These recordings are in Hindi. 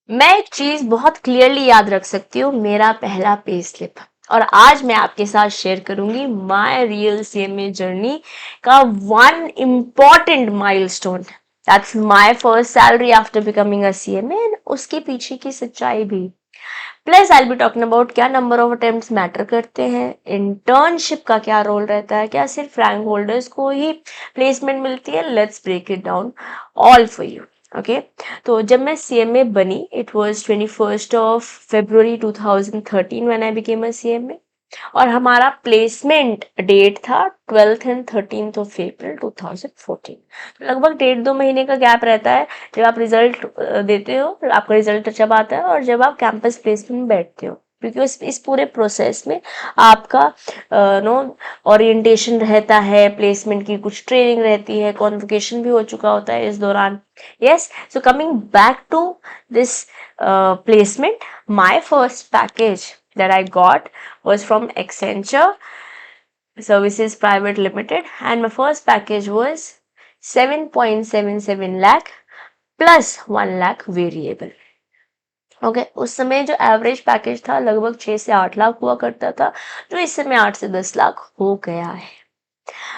मैं एक चीज बहुत क्लियरली याद रख सकती हूँ, मेरा पहला पे स्लिप। और आज मैं आपके साथ शेयर करूंगी माय रियल सीएमए जर्नी का one important milestone. That's my first salary after becoming a CMA and उसके पीछे की सच्चाई भी। Plus I be talking about क्या नंबर ऑफ अटेम्प्ट्स मैटर करते हैं, इंटर्नशिप का क्या रोल रहता है, क्या सिर्फ रैंक होल्डर्स को ही प्लेसमेंट मिलती है। Let's break it down all for you. Okay, तो जब मैं सीएमए बनी it was 21st of February 2013 when I became a CMA, और हमारा प्लेसमेंट डेट था 12th and 13th of April 2014। तो लगभग 1.5-2 महीने का गैप रहता है जब आप रिजल्ट देते हो, आपका रिजल्ट जब आता है और जब आप कैंपस प्लेसमेंट में बैठते हो, क्योंकि इस पूरे प्रोसेस में आपका नो ओरिएंटेशन रहता है, प्लेसमेंट की कुछ ट्रेनिंग रहती है, कॉन्वोकेशन भी हो चुका होता है इस दौरान। Yes, so coming back to this placement, my first package that I got was from Accenture Services Private Limited, and my first package was 7.77 lakh plus 1 lakh variable. Okay, उस समय जो एवरेज पैकेज था लगभग 6 से 8 लाख हुआ करता था, जो इस समय 8 से 10 लाख हो गया है।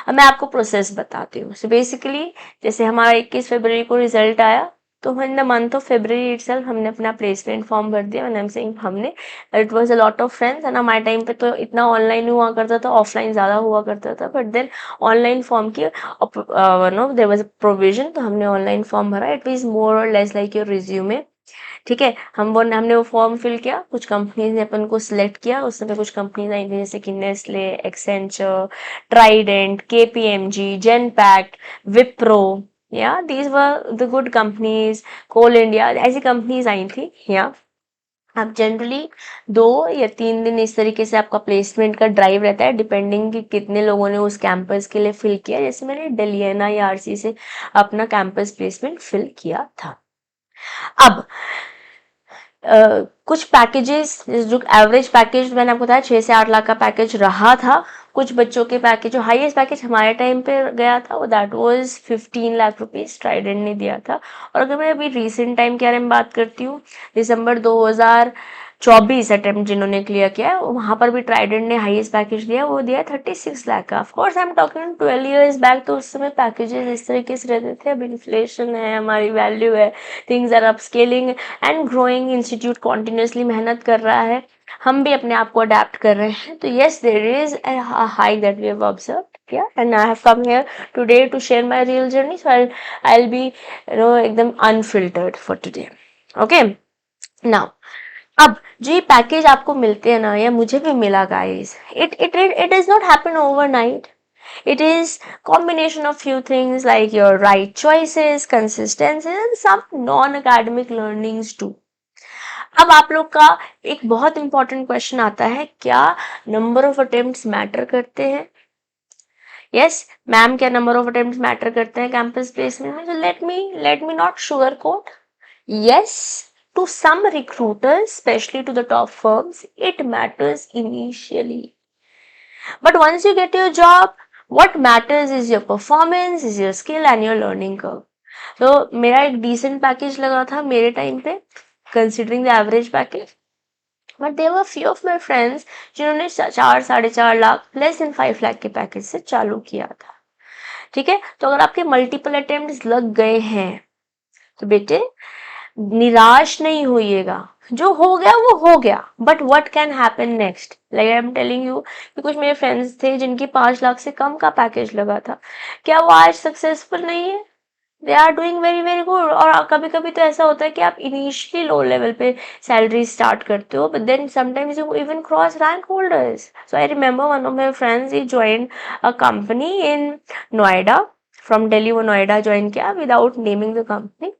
अब मैं आपको प्रोसेस बताती हूँ। सो बेसिकली जैसे हमारा 21 फरवरी को रिजल्ट आया, तो in the month of February itself हमने अपना प्लेसमेंट फॉर्म भर दिया। व्हेन आई एम सेइंग हमने, it was a lot of friends, है ना। हमारे टाइम पे तो इतना ऑनलाइन हुआ करता था, ऑफलाइन ज़्यादा हुआ करता था, बट देन ऑनलाइन फॉर्म की no there was a provision, तो हमने ऑनलाइन फॉर्म भरा। इट वाज मोर और लेस लाइक योर रिज्यूमे। ठीक है, हमने वो फॉर्म फिल किया, कुछ कंपनीज ने अपन को सिलेक्ट किया। उस समय कुछ कंपनीज आई थी जैसे कि Nestle, Accenture, Trident, KPMG, Genpact, Wipro, या these were the good companies, Coal India, ऐसी कंपनीज आई थी। या अब जनरली 2 या 3 दिन इस तरीके से आपका प्लेसमेंट का ड्राइव रहता है, डिपेंडिंग कि कितने लोगों ने उस कैंपस के लिए फिल किया। जैसे मैंने डेलियाना या आरसी से अपना कैंपस प्लेसमेंट फिल किया था। अब कुछ पैकेजेस, जो एवरेज पैकेज मैंने आपको बताया 6 से 8 लाख का पैकेज रहा था। कुछ बच्चों के पैकेज, जो हाईएस्ट पैकेज हमारे टाइम पे गया था वो that was 15 lakh rupees Trident ने दिया था। और अगर मैं अभी रिसेंट टाइम के बारे में बात करती हूँ, दिसंबर 2024 अटेम्प्ट जिन्होंने क्लियर किया है, वहां पर भी ट्राइडेंट ने हाईएस्ट पैकेज दिया, वो दिया 36 लाख का। Of course I am talking 12 years back, तो उस समय पैकेजेस इस तरीके से रहते थे। अब इन्फ्लेशन है, हमारी वैल्यू है, things are upscaling and growing, institute continuously मेहनत कर रहा है, हम भी अपने आप को अडेप्ट कर रहे हैं। तो yes, there is a hike that we have observed, yeah and I have come here today to share my real journey. So I will be एकदम unfiltered for today. Okay, now अब जो ये पैकेज आपको मिलते हैं ना, या मुझे भी मिला guys, it is not happen overnight. It is combination of few things like your right choices, consistency and some non-academic learnings too. अब आप लोग का एक बहुत इंपॉर्टेंट क्वेश्चन आता है, क्या नंबर ऑफ अटेम्प्ट्स मैटर करते हैं? यस मैम, क्या नंबर ऑफ अटेम्प्ट्स मैटर करते हैं कैंपस प्लेसमेंट में? तो let me not sugar coat, yes, to some recruiters, especially to the top firms, it matters initially. But once you get your job, what matters is your performance, is your skill and your learning curve. तो मेरा एक decent package लगा था मेरे time पे, considering the average package. But there were few of my friends जिन्होंने 4-4.5 लाख, less than 5 लाख के पैकेज से चालू किया था। ठीक है, तो अगर आपके मल्टीपल अटेम्प्ट लग गए हैं तो बेटे निराश नहीं होइएगा, जो हो गया वो हो गया, but what can happen next? Like I am telling you कि कुछ मेरे फ्रेंड्स थे जिनकी 5 लाख से कम का पैकेज लगा था, क्या वो आज सक्सेसफुल नहीं है? They are doing very very good. और कभी कभी तो ऐसा होता है कि आप इनिशियली लो लेवल पे सैलरी स्टार्ट करते हो, but then sometimes you even cross rank holders. So I remember one of my friends, he join a company in Noida, from Delhi वो नोएडा ज्वाइन किया, without naming the company.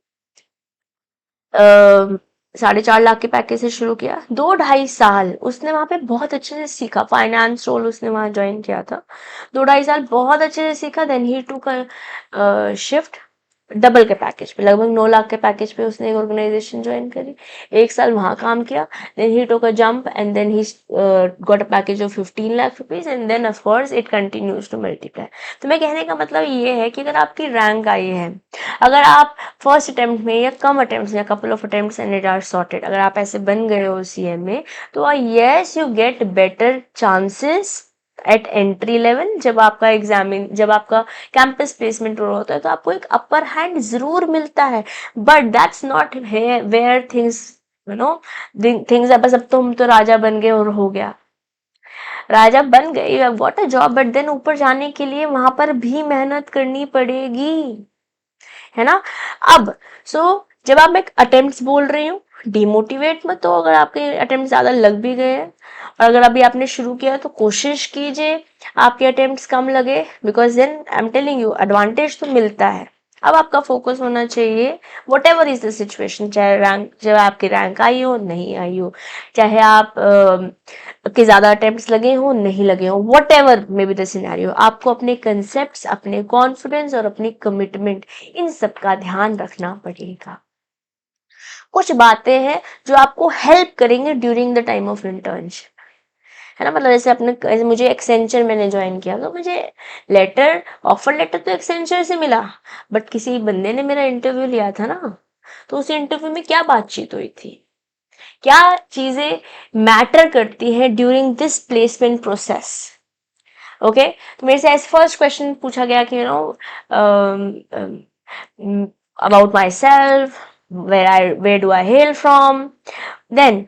4.5 lakh के पैकेज से शुरू किया, 2-2.5 साल उसने वहां पे बहुत अच्छे से सीखा, फाइनेंस रोल उसने वहां ज्वाइन किया था। 2-2.5 साल बहुत अच्छे से सीखा, देन ही टूक शिफ्ट डबल के पैकेज पे, लगभग 9 लाख के पैकेज पे उसने एक ऑर्गेनाइजेशन ज्वाइन करी, 1 साल वहां काम किया, then he took a jump and then he got a package of 15 lakh rupees and then of course it continues to multiply. तो मैं कहने का मतलब ये है कि अगर आपकी रैंक आई है, अगर आप फर्स्ट अटेम्प्ट में या कम अटेम्प्ट या couple of attempts and it are sorted, अगर आप ऐसे बन गए हो सीएम में, तो yes you get better chances at entry level. जब आपका कैंपस प्लेसमेंट रोल होता है तो आपको एक अपर हैंड जरूर मिलता है, but that's not where things you know things बस अब तो हम तो राजा बन गए और हो गया, राजा बन गए, you have got a job, but then ऊपर जाने के लिए वहां पर भी मेहनत करनी पड़ेगी, है ना। अब जब आप एक अटेम्प्ट बोल रही हूँ, डिमोटिवेट मत हो अगर आपके अटेम्प्ट ज्यादा लग भी गए हैं, और अगर अभी आपने शुरू किया तो कोशिश कीजिए आपके अटेम्प्ट्स कम लगे, because then I am telling you advantage तो मिलता है। अब आपका फोकस होना चाहिए whatever is the situation, चाहे रैंक जब आपकी रैंक आई हो नहीं आई हो, चाहे आप के ज्यादा अटेम्प्ट्स लगे हो नहीं लगे हो, what ever may be the scenario, आपको अपने कंसेप्ट, अपने कॉन्फिडेंस और अपनी कमिटमेंट, इन सब का ध्यान रखना पड़ेगा। कुछ बातें हैं जो आपको हेल्प करेंगे during the time of internship, है ना। मतलब जैसे मुझे एक्सेंचर मैंने ज्वाइन किया तो मुझे ऑफर लेटर तो एक्सेंचर से मिला, बट किसी बंदे ने मेरा इंटरव्यू लिया था ना, तो उस इंटरव्यू में क्या बातचीत हुई थी, क्या चीजें मैटर करती है during this placement process. Okay, तो मेरे से ऐसे फर्स्ट क्वेश्चन पूछा गया कि about myself, where do I hail from. Then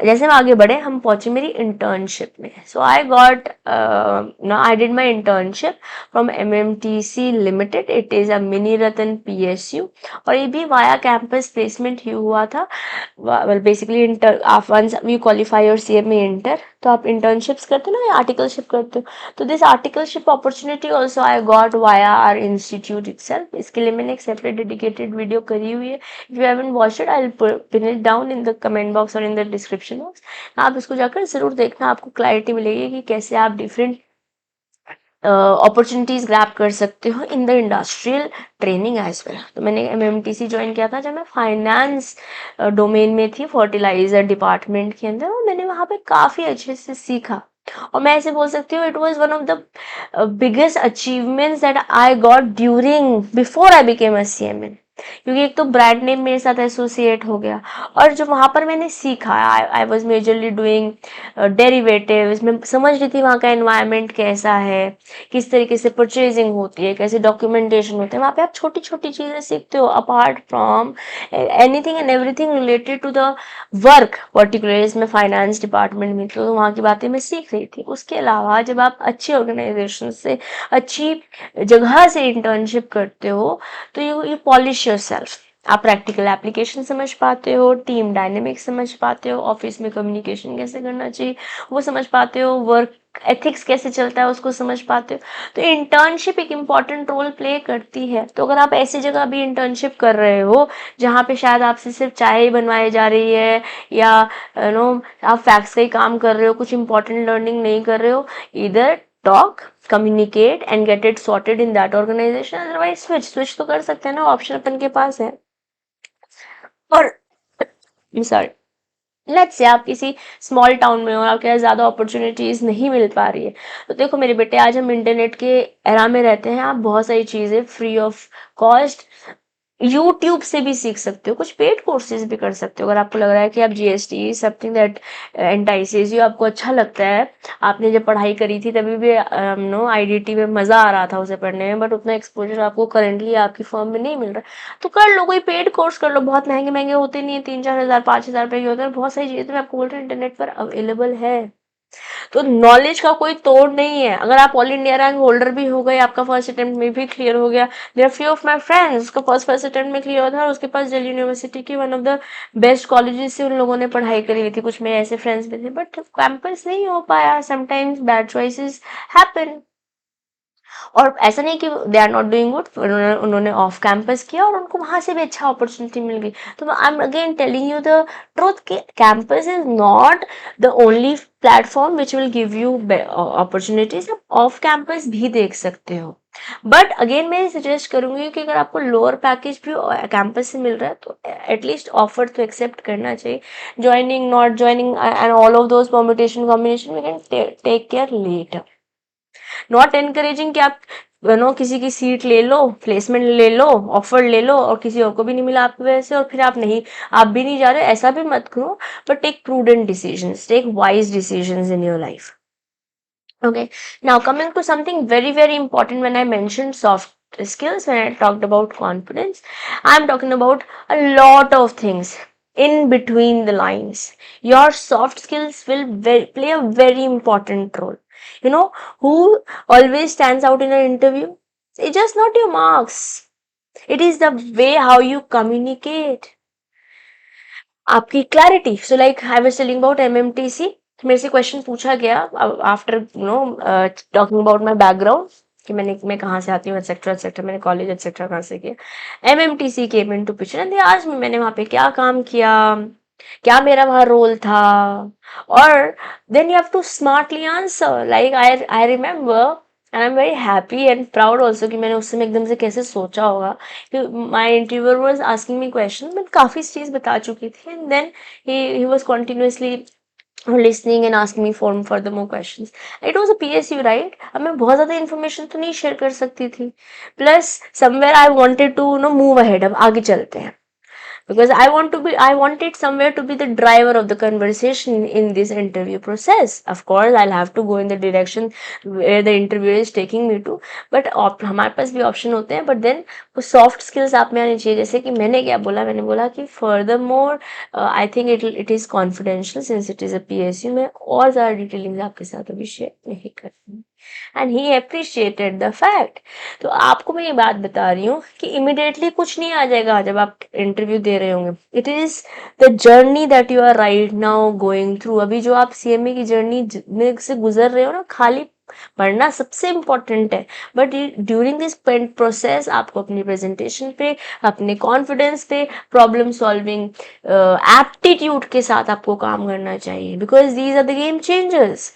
जैसे हम आगे बढ़े, हम पहुंचे मेरी इंटर्नशिप में। So I got I did my internship from MMTC limited, it is a mini Ratna PSU, और ये भी वाया कैंपस प्लेसमेंट ही हुआ था। वेल बेसिकली इंटर आप वंस यू क्वालिफाई और CM में इंटर, तो आप इंटर्नशिप्स करते हो ना या आर्टिकलशिप करते हो, तो this articleship opportunity also I got via our institute itself. इसके लिए मैंने एक सेपरेट डेडिकेटेड वीडियो करी हुई है, if you haven't watched it I'll pin it down in the comment box और in the description box, आप इसको जाकर जरूर देखना, आपको क्लैरिटी मिलेगी कि कैसे आप डिफरेंट अपॉर्चुनिटीज ग्रैब कर सकते हो in the industrial training as well. तो मैंने MMTC ज्वाइन किया था जब मैं फाइनेंस डोमेन में थी, फर्टिलाइजर डिपार्टमेंट के अंदर, और मैंने वहां पे काफी अच्छे से सीखा, और मैं ऐसे बोल सकती हूँ it was one of the biggest achievements that I got during before I became a CMN, क्योंकि एक तो ब्रांड नेम मेरे साथ एसोसिएट हो गया, और जो वहां पर मैंने सीखा, I was majorly doing derivatives, मैं समझ रही थी वहाँ का एनवायरनमेंट कैसा है, किस तरीके से परचेजिंग होती है, कैसे डॉक्यूमेंटेशन होते हैं, वहाँ पे आप छोटी छोटी चीजें सीखते हो apart from anything and everything related to the work, particularly इसमें फाइनेंस डिपार्टमेंट में, तो वहाँ की बातें मैं सीख रही थी। उसके अलावा जब आप अच्छी ऑर्गेनाइजेशन से, अच्छी जगह से इंटर्नशिप करते हो, तो यू पॉलिश योरसेल्फ, आप प्रैक्टिकल एप्लीकेशन समझ पाते हो, टीम डायनेमिक्स समझ पाते हो, ऑफिस में कम्युनिकेशन कैसे करना चाहिए वो समझ पाते हो, वर्क एथिक्स कैसे चलता है उसको समझ पाते हो। तो इंटर्नशिप एक इम्पॉर्टेंट रोल प्ले करती है। तो अगर आप ऐसी जगह भी इंटर्नशिप कर रहे हो जहाँ पे शायद आपसे सिर्फ चाय ही बनवाई जा रही है, या आप फैक्ट्स का ही काम कर रहे हो, कुछ इंपॉर्टेंट लर्निंग नहीं कर रहे हो, इधर talk, communicate and get it sorted in that organisation, otherwise switch तो कर सकते हैं ना, ऑप्शन अपन के पास है। और सॉरी, लेट्स से आप किसी स्मॉल टाउन में हो और आपके पास ज़्यादा अपॉर्चुनिटीज़ नहीं मिल पा रही है, तो देखो मेरे बेटे, आज हम इंटरनेट के एरा में रहते हैं, आप बहुत सारी चीज़ें फ्री ऑफ कॉस्ट यूट्यूब से भी सीख सकते हो, कुछ पेड कोर्सेज भी कर सकते हो। अगर आपको लग रहा है कि आप GST समथिंग दैट एंटाइसेस यू, आपको अच्छा लगता है, आपने जब पढ़ाई करी थी तभी भी IDT में मज़ा आ रहा था उसे पढ़ने में, बट उतना एक्सपोजर आपको करेंटली आपकी फर्म में नहीं मिल रहा, तो कर लो, कोई पेड कोर्स कर लो, बहुत महंगे महंगे होते नहीं है, 3-4 हज़ार 5 हज़ार रुपए के होते हैं, बहुत सारी चीज़ें मैं आपको बोल रही हूँ इंटरनेट पर अवेलेबल है। तो नॉलेज का कोई तोड़ नहीं है। अगर आप ऑल इंडिया रैंक होल्डर भी हो गए, आपका फर्स्ट अटेम्प्ट में भी क्लियर हो गया, there few of my friends उसका फर्स्ट अटेम्प्ट में क्लियर था, और उसके पास दिल्ली यूनिवर्सिटी की one of the best colleges से उन लोगों ने पढ़ाई करी हुई थी, कुछ मेरे ऐसे फ्रेंड्स भी थे, बट कैंपस नहीं हो पाया, समटाइम्स बैड चॉइसेस हैपन। और ऐसा नहीं कि they are not doing good, उन्होंने ऑफ कैंपस किया और उनको वहां से भी अच्छा अपॉर्चुनिटी मिल गई। तो I am again telling you the truth कि campus is not the only platform which will give you opportunities, आप ऑफ कैंपस भी देख सकते हो। बट अगेन मैं सजेस्ट करूंगी कि अगर आपको लोअर पैकेज भी कैंपस से मिल रहा है तो एटलीस्ट ऑफर तो एक्सेप्ट करना चाहिए. Joining, not joining and all of those permutation combination we can take care later. Not encouraging कि आप किसी की सीट ले लो, प्लेसमेंट ले लो, ऑफर ले लो और किसी और को भी नहीं मिला आपकी वजह से और फिर आप भी नहीं जा रहे, ऐसा भी मत करो. But take prudent decisions, take wise decisions in your life. Okay, now coming to something very, very important when I mentioned soft skills, when I talked about confidence, I'm talking about a lot of things in between the lines. Your soft skills will play a very important role. You know, who always stands out in an interview? It's just not your marks. It is the way how you communicate. आपकी clarity. So like I was telling about MMTC. मेरे से क्वेश्चन पूछा गया after talking about my background कि मैं कहाँ से आती हूँ एक्सेट्रा एक्सेट्रा, मैंने कॉलेज एक्सेट्रा कहाँ से किया. MMTC came into picture and आज मैंने वहाँ पे क्या काम किया, क्या मेरा वहाँ रोल था. और then you have to smartly answer. Like I remember and I am very happy and proud also कि मैंने उस समय एकदम से कैसे सोचा होगा कि my interviewer was asking me question, मैं काफ़ी चीज़ बता चुकी थी and then he was continuously listening and asking me for further more questions. It was a PSU, right? अब मैं बहुत ज़्यादा information तो नहीं share कर सकती थी. Plus somewhere I wanted to move ahead. अब आगे चलते हैं. Because I wanted somewhere to be the driver of the conversation in this interview process. Of course, I'll have to go in the direction where the interviewer is taking me to. But हमारे पास भी option होते हैं. But then वो soft skills आप में आनी चाहिए. जैसे कि मैंने बोला कि furthermore, I think it is confidential since it is a PSU. मैं और ज़्यादा डिटेलिंग आपके साथ अभी शेयर नहीं करती. And he appreciated the fact. तो आपको मैं ये बात बता रही हूँ कि इमिडिएटली कुछ नहीं आ जाएगा जब आप इंटरव्यू दे रहे होंगे. It is the journey that you are right now going through. अभी जो आप सीएमए की जर्नी में से गुजर रहे हो ना, खाली पढ़ना सबसे इम्पोर्टेंट है, बट ड्यूरिंग दिस प्रोसेस आपको अपनी प्रेजेंटेशन पे, अपने कॉन्फिडेंस पे, प्रॉब्लम सॉल्विंग एप्टीट्यूड के साथ आपको काम करना चाहिए. Because these are the game changers.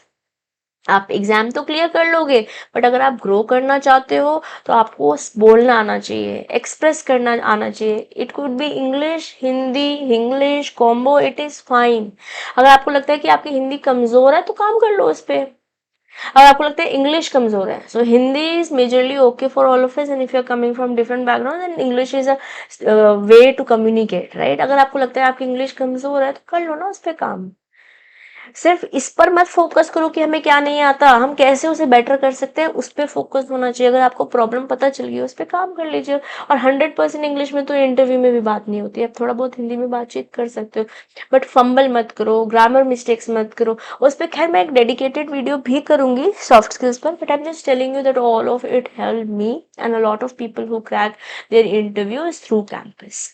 आप एग्जाम तो क्लियर कर लोगे बट अगर आप ग्रो करना चाहते हो तो आपको बोलना आना चाहिए, एक्सप्रेस करना आना चाहिए. It could be English, Hindi, English combo, it is fine. अगर आपको लगता है कि आपकी हिंदी कमजोर है तो काम कर लो उस पर. अगर आपको लगता है इंग्लिश कमजोर है, so Hindi is majorly okay for all of us. And if you are coming from different background then English is a way to communicate, right. अगर आपको लगता है आपकी इंग्लिश कमजोर है तो कर लो ना उस पर काम. सिर्फ इस पर मत फोकस करो कि हमें क्या नहीं आता, हम कैसे उसे बेटर कर सकते हैं, उस पर फोकस होना चाहिए. अगर आपको प्रॉब्लम पता चल गई उस पर काम कर लीजिए. और 100% इंग्लिश में तो इंटरव्यू में भी बात नहीं होती है, आप थोड़ा बहुत हिंदी में बातचीत कर सकते हो बट फंबल मत करो, ग्रामर मिस्टेक्स मत करो. उस पर खैर मैं एक डेडिकेटेड वीडियो भी करूंगी सॉफ्ट स्किल्स पर, but I am just telling you that all of it help me and a lot of people who crack their interviews through campus.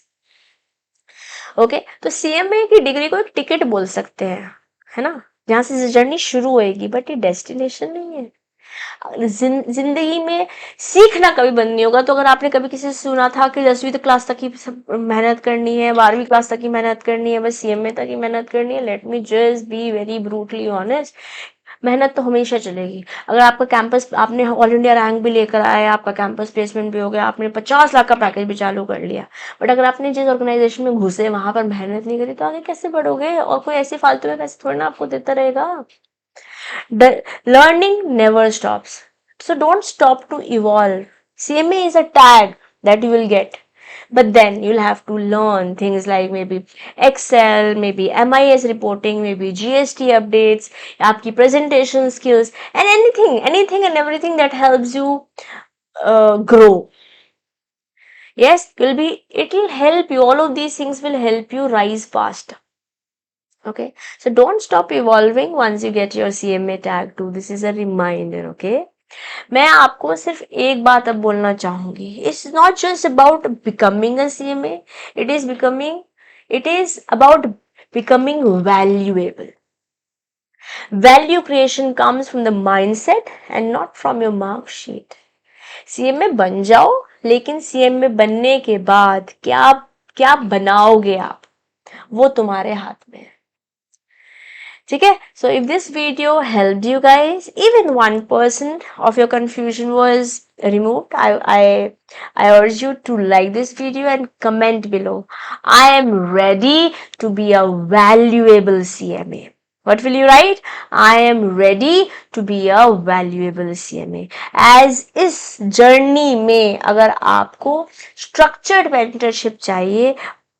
Okay, तो सीएमए की डिग्री को एक टिकट बोल सकते हैं, है ना, जहाँ से जर्नी शुरू होएगी, बट ये डेस्टिनेशन नहीं है. जिंदगी में सीखना कभी बंद नहीं होगा. तो अगर आपने कभी किसी से सुना था कि 10वीं तक क्लास तक ही मेहनत करनी है, 12वीं क्लास तक ही मेहनत करनी है, बस सीएमए तक ही मेहनत करनी है, let me just be very brutally honest, मेहनत तो हमेशा चलेगी. अगर आपका कैंपस, आपने ऑल इंडिया रैंक भी लेकर आया, आपका कैंपस प्लेसमेंट भी हो गया, आपने 50 लाख का पैकेज भी चालू कर लिया, बट अगर आपने जिस ऑर्गेनाइजेशन में घुसे वहां पर मेहनत नहीं करी तो आगे कैसे बढ़ोगे. और कोई ऐसे फालतू में पैसे थोड़ी ना आपको देता रहेगा. Learning never stops. So don't stop to evolve. CMA is a tag that you will get. But then you'll have to learn things like maybe Excel, maybe MIS reporting, maybe GST updates, आपकी presentation skills, and anything and everything that helps you grow. Yes, it will help you. All of these things will help you rise fast. Okay, so don't stop evolving once you get your CMA tag too. This is a reminder. Okay, मैं आपको सिर्फ एक बात अब बोलना चाहूंगी. It's not just about becoming a CMA. It is about becoming valuable. Value creation comes from the mindset and not from your mark sheet. CMA बन जाओ, लेकिन CMA बनने के बाद क्या क्या बनाओगे आप, वो तुम्हारे हाथ में है. ठीक है. So if this video helped you guys, even 1% of your confusion was removed, I urge you to like this video and comment below. I am ready to be a valuable CMA. What will you write? I am ready to be a valuable CMA. As इस जर्नी में अगर आपको structured mentorship चाहिए,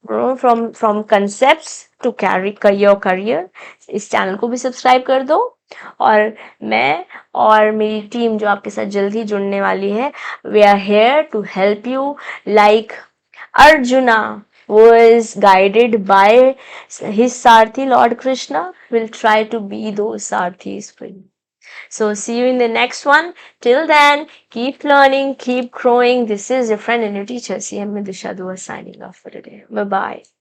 from concepts to carry your career, इस चैनल को भी सब्सक्राइब कर दो. और मैं और मेरी टीम जो आपके साथ जल्द ही जुड़ने वाली है, we are here to help you like Arjuna was guided by his Sarthi Lord Krishna. Will try to be those Sarthis for you. So see you in the next one. Till then, keep learning, keep growing. This is your friend and your teacher, CM Dusha Dua, signing off for today. Bye bye.